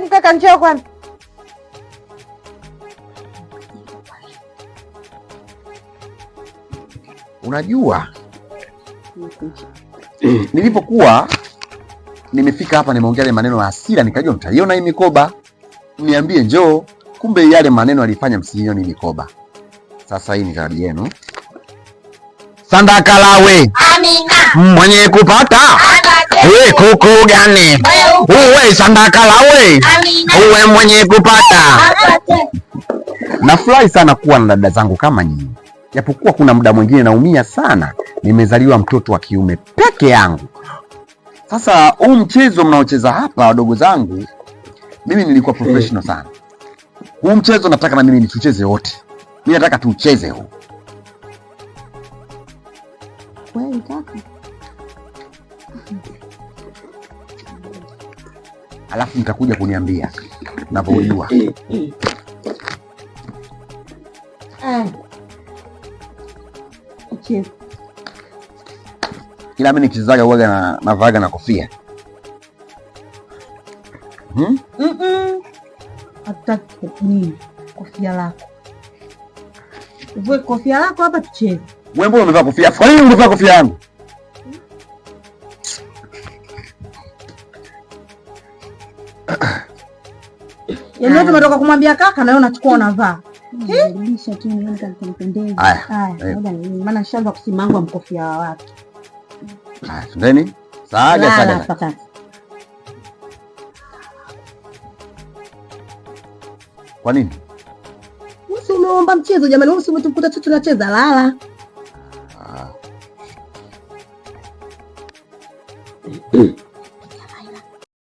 Kaka njoo kwanza. Unajua nilipokuwa nimefika hapa nimeongea yale maneno ya hasira, nikajua mtaiona hii mikoba, niambie njoo, kumbe yale maneno alifanya msiione mikoba. Sasa hii ni zawadi yenu. Sandakalawe Amina mwenye kupata we kuku gani uwe Sandakalawe uwe mwenye kupata. Nafurahi sana kuwa na dada zangu kama nyinyi, japokuwa kuna muda mwingine naumia sana, nimezaliwa mtoto wa kiume peke yangu. Sasa huu mchezo mnaocheza hapa wadogo zangu, mimi nilikuwa professional sana. Huu mchezo nataka na mimi nicheze wote. Mimi nataka tucheze huu. Wewe kaka. Alafu mtakuja kuniambia ninavyojua. Kila mimi nikichezaga huaga na vaga na kofia. Hataki nini? Kofia lako. Uwe kofia lako hapa tucheze. Wewe mbona umevaa kofia? Kwa nini umevaa kofia yangu? Yaani tumetoka kumwambia kaka na wewe unachukua unavaa. Lisha tu ni ndio kunipendeza. Haya. Maana nishaanza kusimangwa mkofia wa watu. Haya, ndeni. Saga. Kwa nini? Wewe umeomba mchezo jamani, wewe umetukuta tu tunacheza lala.